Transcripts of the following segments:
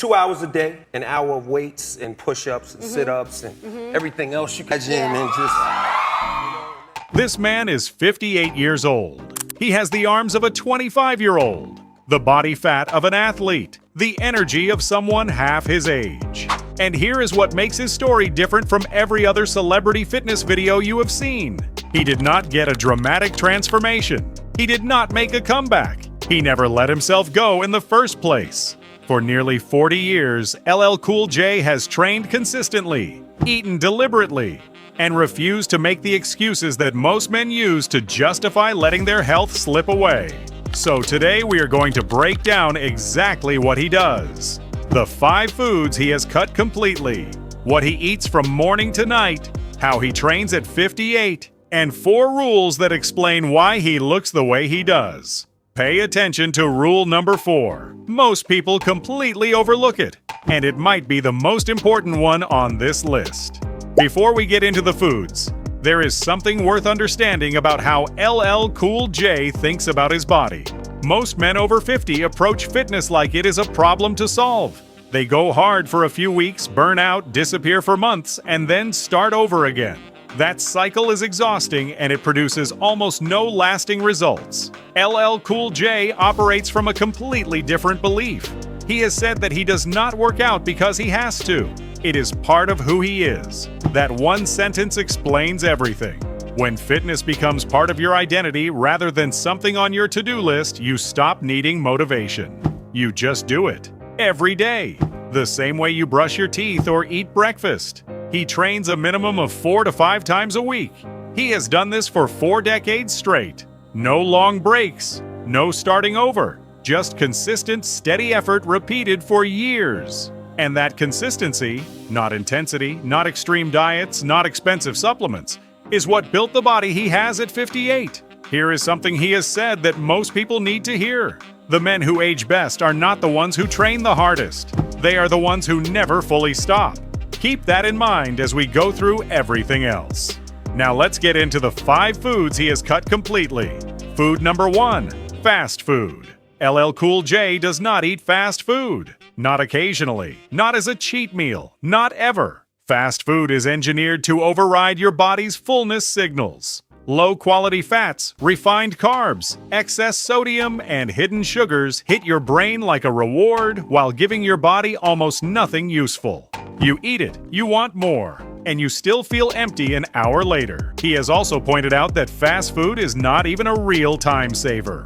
2 hours a day, an hour of weights and push-ups and sit-ups and everything else you can gym and just... This man is 58 years old. He has the arms of a 25-year-old, the body fat of an athlete, the energy of someone half his age. And here is what makes his story different from every other celebrity fitness video you have seen. He did not get a dramatic transformation. He did not make a comeback. He never let himself go in the first place. For nearly 40 years, LL Cool J has trained consistently, eaten deliberately, and refused to make the excuses that most men use to justify letting their health slip away. So today we are going to break down exactly what he does. The 5 foods he has cut completely, what he eats from morning to night, how he trains at 58, and 4 rules that explain why he looks the way he does. Pay attention to rule number 4. Most people completely overlook it, and it might be the most important one on this list. Before we get into the foods, there is something worth understanding about how LL Cool J thinks about his body. Most men over 50 approach fitness like it is a problem to solve. They go hard for a few weeks, burn out, disappear for months, and then start over again. That cycle is exhausting and it produces almost no lasting results. LL Cool J operates from a completely different belief. He has said that he does not work out because he has to. It is part of who he is. That one sentence explains everything. When fitness becomes part of your identity rather than something on your to-do list, you stop needing motivation. You just do it. Every day. The same way you brush your teeth or eat breakfast. He trains a minimum of 4 to 5 times a week. He has done this for 4 decades straight. No long breaks. No starting over. Just consistent, steady effort repeated for years. And that consistency, not intensity, not extreme diets, not expensive supplements, is what built the body he has at 58. Here is something he has said that most people need to hear. The men who age best are not the ones who train the hardest. They are the ones who never fully stop. Keep that in mind as we go through everything else. Now let's get into the 5 foods he has cut completely. Food number 1, fast food. LL Cool J does not eat fast food. Not occasionally, not as a cheat meal, not ever. Fast food is engineered to override your body's fullness signals. Low-quality fats, refined carbs, excess sodium, and hidden sugars hit your brain like a reward while giving your body almost nothing useful. You eat it, you want more, and you still feel empty an hour later. He has also pointed out that fast food is not even a real time saver.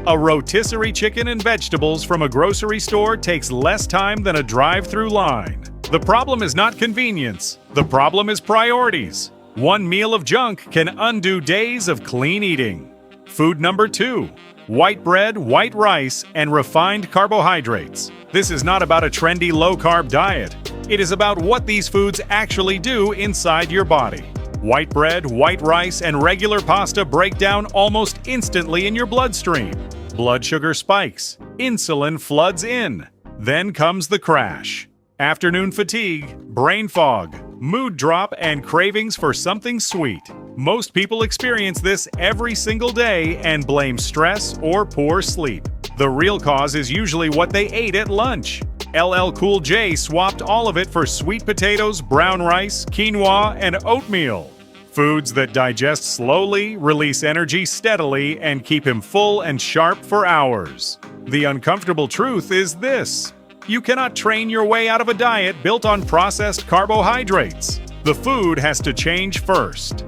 A rotisserie chicken and vegetables from a grocery store takes less time than a drive-through line. The problem is not convenience. The problem is priorities. One meal of junk can undo days of clean eating. Food number 2, white bread, white rice, and refined carbohydrates. This is not about a trendy low-carb diet. It is about what these foods actually do inside your body. White bread, white rice, and regular pasta break down almost instantly in your bloodstream. Blood sugar spikes. Insulin floods in. Then comes the crash. Afternoon fatigue, brain fog, mood drop, and cravings for something sweet. Most people experience this every single day and blame stress or poor sleep. The real cause is usually what they ate at lunch. LL Cool J swapped all of it for sweet potatoes, brown rice, quinoa, and oatmeal. Foods that digest slowly, release energy steadily, and keep him full and sharp for hours. The uncomfortable truth is this: you cannot train your way out of a diet built on processed carbohydrates. The food has to change first.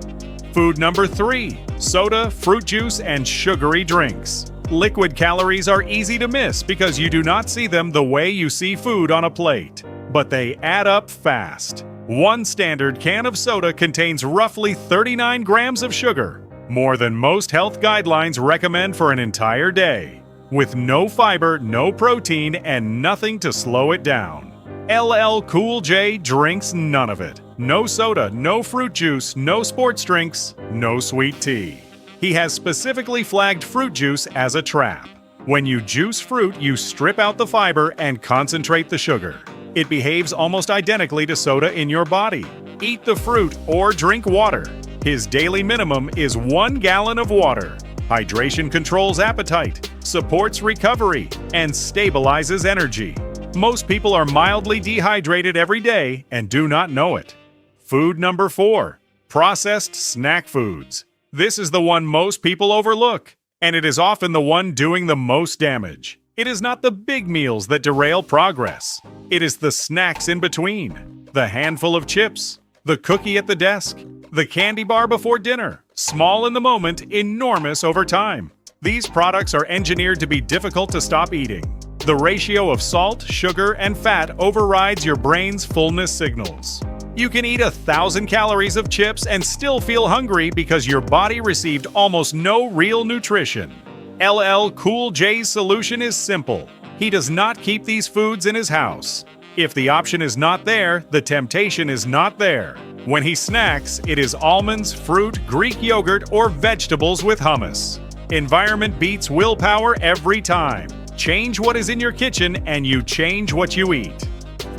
Food number 3, soda, fruit juice, and sugary drinks. Liquid calories are easy to miss because you do not see them the way you see food on a plate. But they add up fast. One standard can of soda contains roughly 39 grams of sugar, more than most health guidelines recommend for an entire day, with no fiber, no protein, and nothing to slow it down. LL Cool J drinks none of it. No soda, no fruit juice, no sports drinks, no sweet tea. He has specifically flagged fruit juice as a trap. When you juice fruit, you strip out the fiber and concentrate the sugar. It behaves almost identically to soda in your body. Eat the fruit or drink water. His daily minimum is 1 gallon of water. Hydration controls appetite, supports recovery, and stabilizes energy. Most people are mildly dehydrated every day and do not know it. Food number 4. Processed snack foods. This is the one most people overlook, and it is often the one doing the most damage. It is not the big meals that derail progress. It is the snacks in between. The handful of chips, the cookie at the desk, the candy bar before dinner. Small in the moment, enormous over time. These products are engineered to be difficult to stop eating. The ratio of salt, sugar, and fat overrides your brain's fullness signals. You can eat 1,000 calories of chips and still feel hungry because your body received almost no real nutrition. LL Cool J's solution is simple. He does not keep these foods in his house. If the option is not there, the temptation is not there. When he snacks, it is almonds, fruit, Greek yogurt, or vegetables with hummus. Environment beats willpower every time. Change what is in your kitchen and you change what you eat.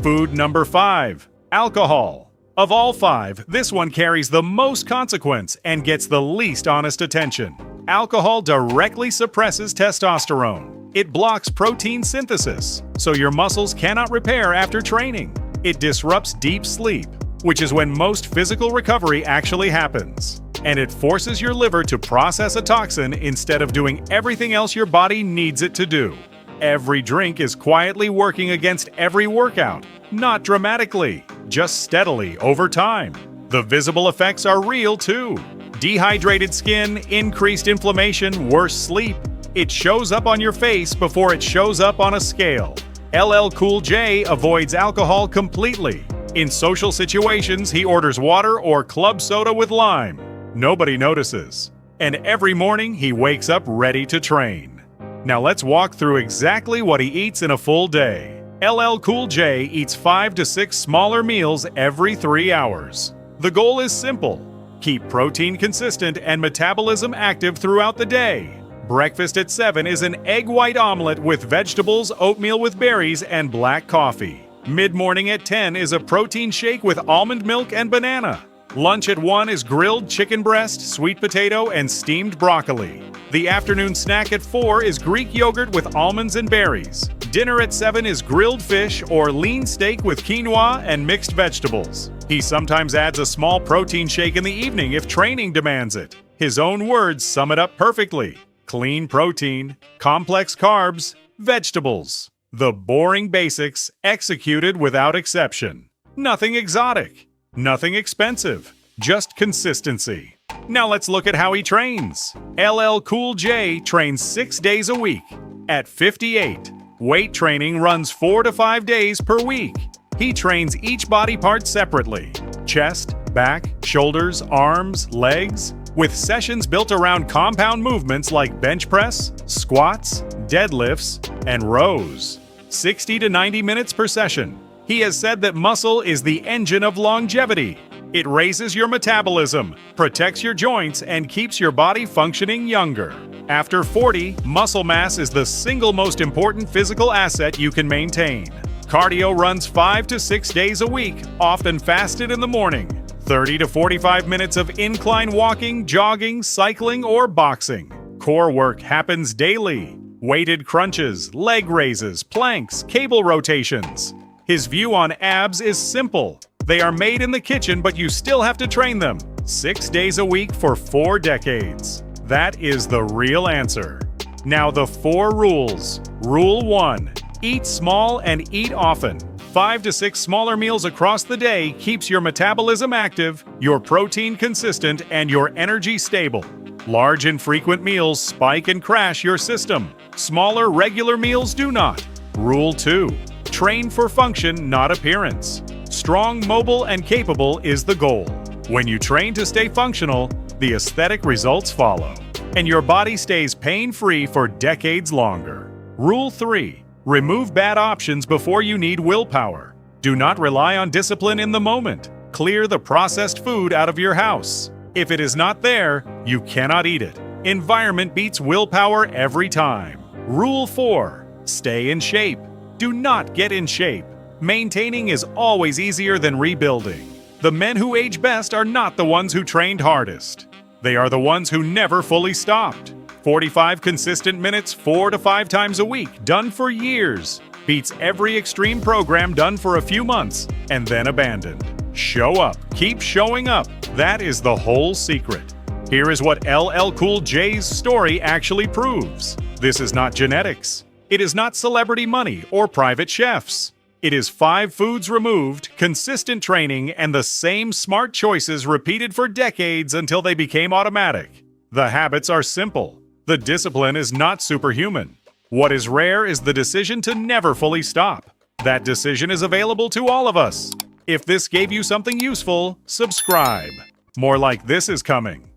Food number 5. Alcohol. Of all 5, this one carries the most consequence and gets the least honest attention. Alcohol directly suppresses testosterone. It blocks protein synthesis, so your muscles cannot repair after training. It disrupts deep sleep, which is when most physical recovery actually happens. And it forces your liver to process a toxin instead of doing everything else your body needs it to do. Every drink is quietly working against every workout, not dramatically, just steadily over time. The visible effects are real too. Dehydrated skin, increased inflammation, worse sleep. It shows up on your face before it shows up on a scale. LL Cool J avoids alcohol completely. In social situations, he orders water or club soda with lime. Nobody notices. And every morning, he wakes up ready to train. Now let's walk through exactly what he eats in a full day. LL Cool J eats 5 to 6 smaller meals every 3 hours. The goal is simple. Keep protein consistent and metabolism active throughout the day. Breakfast at 7 is an egg white omelet with vegetables, oatmeal with berries, and black coffee. Mid-morning at 10 is a protein shake with almond milk and banana. Lunch at 1 is grilled chicken breast, sweet potato, and steamed broccoli. The afternoon snack at 4 is Greek yogurt with almonds and berries. Dinner at 7 is grilled fish or lean steak with quinoa and mixed vegetables. He sometimes adds a small protein shake in the evening if training demands it. His own words sum it up perfectly. Clean protein, complex carbs, vegetables. The boring basics executed without exception. Nothing exotic. Nothing expensive, just consistency. Now let's look at how he trains. LL Cool J trains 6 days a week. At 58, weight training runs 4 to 5 days per week. He trains each body part separately. Chest, back, shoulders, arms, legs, with sessions built around compound movements like bench press, squats, deadlifts, and rows. 60 to 90 minutes per session. He has said that muscle is the engine of longevity. It raises your metabolism, protects your joints, and keeps your body functioning younger. After 40, muscle mass is the single most important physical asset you can maintain. Cardio runs 5 to 6 days a week, often fasted in the morning. 30 to 45 minutes of incline walking, jogging, cycling, or boxing. Core work happens daily. Weighted crunches, leg raises, planks, cable rotations. His view on abs is simple. They are made in the kitchen, but you still have to train them. 6 days a week for 4 decades. That is the real answer. Now the 4 rules. Rule 1. Eat small and eat often. 5 to 6 smaller meals across the day keeps your metabolism active, your protein consistent, and your energy stable. Large infrequent meals spike and crash your system. Smaller, regular meals do not. Rule 2. Train for function, not appearance. Strong, mobile, and capable is the goal. When you train to stay functional, the aesthetic results follow, and your body stays pain-free for decades longer. Rule 3. Remove bad options before you need willpower. Do not rely on discipline in the moment. Clear the processed food out of your house. If it is not there, you cannot eat it. Environment beats willpower every time. Rule 4. Stay in shape. Do not get in shape. Maintaining is always easier than rebuilding. The men who age best are not the ones who trained hardest. They are the ones who never fully stopped. 45 consistent minutes 4 to 5 times a week, done for years. beats every extreme program done for a few months and then abandoned. Show up. Keep showing up. That is the whole secret. Here is what LL Cool J's story actually proves. This is not genetics. It is not celebrity money or private chefs. It is 5 foods removed, consistent training, and the same smart choices repeated for decades until they became automatic. The habits are simple. The discipline is not superhuman. What is rare is the decision to never fully stop. That decision is available to all of us. If this gave you something useful, subscribe. More like this is coming.